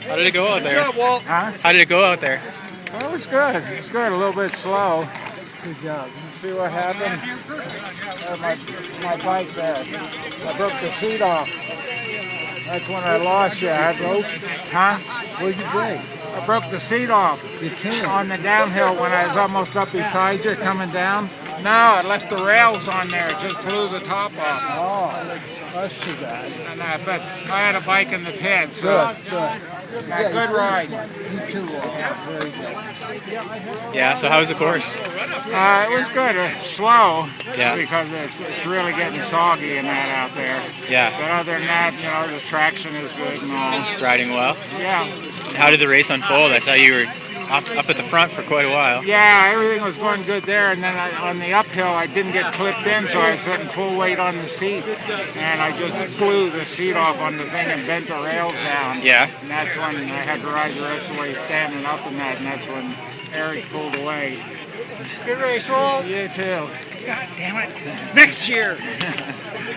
How did it go out there? Good job, Walt. Huh? How did it go out there? Well, it was good. It was good. A little bit slow. Good job. You see what happened? My bike there. I broke the seat off. That's when I lost you. I broke? Huh? What did you break? I broke the seat off You can't. on the downhill when I was almost up beside you coming down. No, I left the rails on there. It just blew the top off. Oh, that's too bad. And but I had a bike in the pit, so Good. good ride. You too, Walt. Very good. Yeah, so how was the course? It was good. It's slow Yeah. because it's really getting soggy and that out there. Yeah, But other than that, you know, the traction is good and all. it's riding well. Yeah. And how did the race unfold? I saw you were up at the front for quite a while. Yeah, everything was going good there, and then on the uphill, I didn't get clipped in, so I was sitting full weight on the seat, and I just blew the seat off on the thing and bent the rails down. Yeah. And that's when I had to ride the rest of the way standing up in that, and that's when Eric pulled away. Good race, Walt. You too. God damn it. Next year.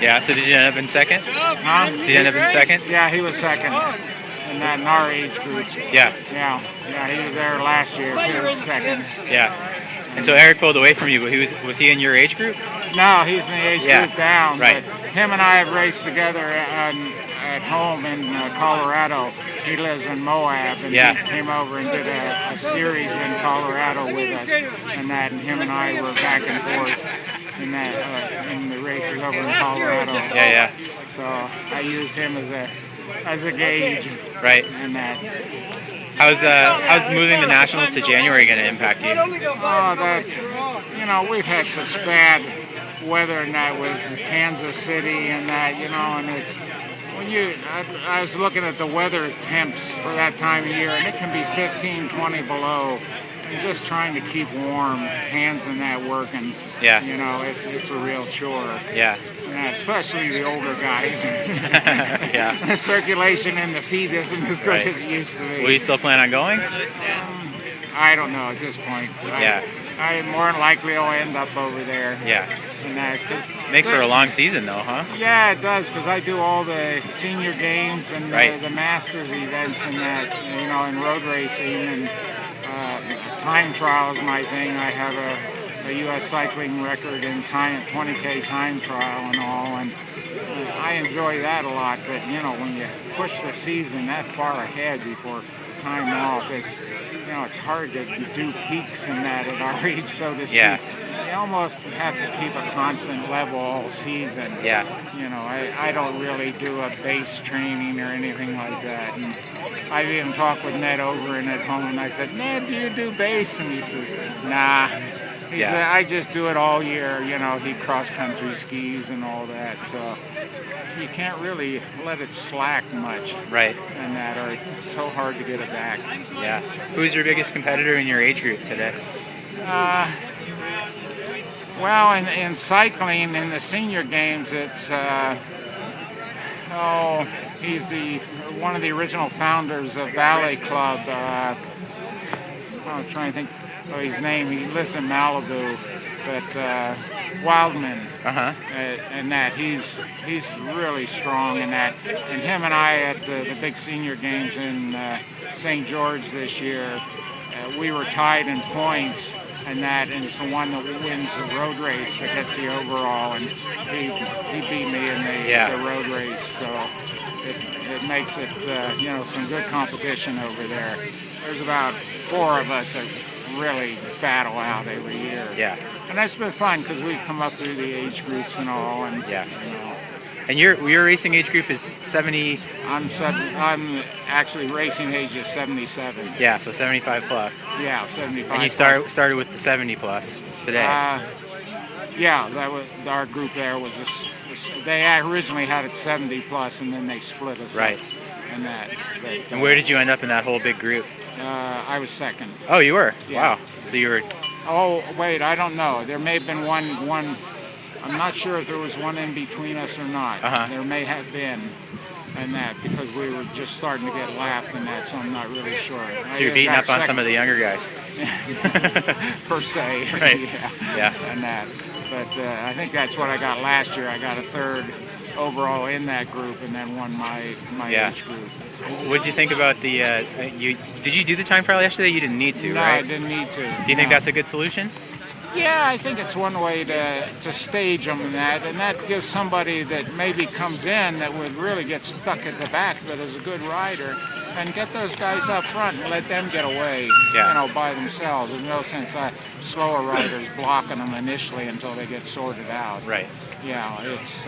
Yeah, so did you end up in second? Huh? Did you end up in second? Yeah, he was second in that in our age group. Yeah, Yeah, he was there last year too, second. yeah. And so Eric pulled away from you, but was he in your age group? No, he's in the age Yeah, group down. right. But him and I have raced together at home in Colorado. He lives in Moab, and Yeah. he came over and did a series in Colorado with us, and him and I were back and forth in the races over in Colorado. Yeah, So I use him as a gauge, right. and that. Oh, How's moving the Nationals to January going to impact you? We've had such bad weather and that with Kansas City and that, and it's I was looking at the weather temps for that time of year, and it can be 15, 20 below. And just trying to keep warm, hands in that working. Yeah. It's a real chore. Yeah. And especially the older guys. Yeah. The circulation in the feet isn't as good Right. as it used to be. Will you still plan on going? I don't know at this point. Yeah. I more than likely will end up over there. Yeah. And that, Makes for a long season though, huh? Yeah, it does, because I do all the senior games and Right. the Masters events and that, and road racing and time trial is my thing. I have a U.S. cycling record in 20K time trial and all, and I enjoy that a lot. But when you push the season that far ahead before time off, it's hard to do peaks in that at our age, so to speak. Yeah. You almost have to keep a constant level all season. Yeah. I don't really do a base training or anything like that. And I even talked with Ned over and at home, and I said, Ned, do you do base? And he says, nah. He said, I just do it all year. He cross-country skis and all that. So you can't really let it slack much. Right. And that, or it's so hard to get it back. Yeah. Who's your biggest competitor in your age group today? Well, in cycling, in the senior games, it's he's one of the original founders of Ballet Club. I'm trying to think of his name. He lives in Malibu, but Wildman. And that he's really strong in that. And him and I at the big senior games in St. George this year, we were tied in points. And it's the one that wins the road race that gets the overall, and he beat me in the road race, so it makes it some good competition over there. There's about 4 of us that really battle out every year. Yeah. And that's been fun because we come up through the age groups and all, and And your racing age group is 70. I'm actually racing age is 77. Yeah, so 75 plus. Yeah, 75. And you started with the 70 plus today. Yeah, that was our group. There was they originally had it 70 plus, and then they split us. Right. Up and that. And where did you end up in that whole big group? I was second. Oh, you were? Yeah. Wow. So you were. Oh wait, I don't know. There may have been one. I'm not sure if there was one in between us or not. There may have been, and that because we were just starting to get lapped and that, so I'm not really sure. So you're beating up on some of the younger guys. per se. Right. Yeah. Yeah. And that. But I think that's what I got last year. I got a third overall in that group, and then won my Yeah. age group. What did you think about the? Did you do the time trial yesterday? You didn't need to, No, right? I didn't need to. Do you think that's a good solution? Yeah, I think it's one way to stage them and that gives somebody that maybe comes in that would really get stuck at the back but is a good rider, and get those guys up front and let them get away, Yeah. by themselves. There's no sense slower riders blocking them initially until they get sorted out. Right. Yeah, it's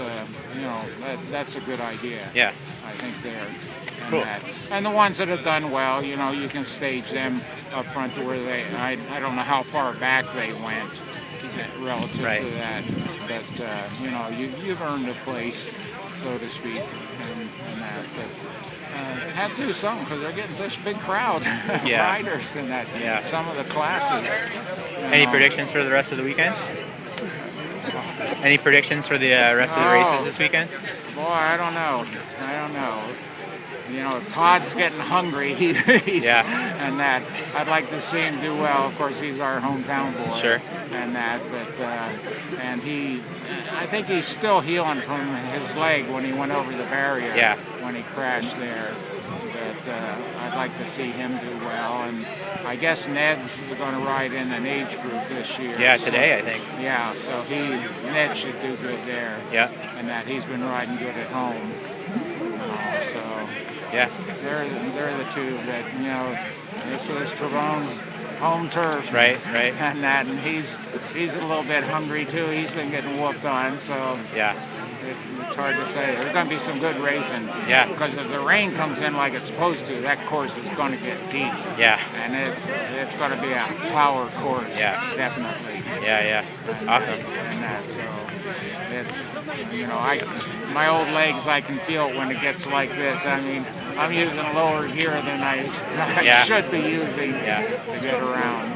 that's a good idea. Yeah. I think there. And, Cool. and the ones that have done well, you can stage them up front to where I don't know how far back they went relative Right. to that, but you've earned a place, so to speak, and that. But have to do something because they're getting such a big crowd of Yeah. riders in that. Yeah. Some of the classes. Any predictions for the rest of the weekends? Any predictions for the rest of the races this weekend? Boy, I don't know. Todd's getting hungry. And that I'd like to see him do well. Of course, he's our hometown boy. Sure. And that, but I think he's still healing from his leg when he went over the barrier. Yeah. When he crashed there. But I'd like to see him do well. And I guess Ned's going to ride in an age group this year. Yeah, today I think. Yeah, so Ned should do good there. Yeah. And that he's been riding good at home. So Yeah. they're the two that this is Travone's home turf. Right. And he's a little bit hungry too. He's been getting whooped on, so Yeah. it's hard to say. There's going to be some good racing. Yeah. Because if the rain comes in like it's supposed to, that course is going to get deep. Yeah. And it's going to be a power course. Yeah. Definitely. Yeah. That's awesome. And that, so it's my old legs, I can feel it when it gets like this. I mean, I'm using lower gear than I Yeah. should be using Yeah. to get around.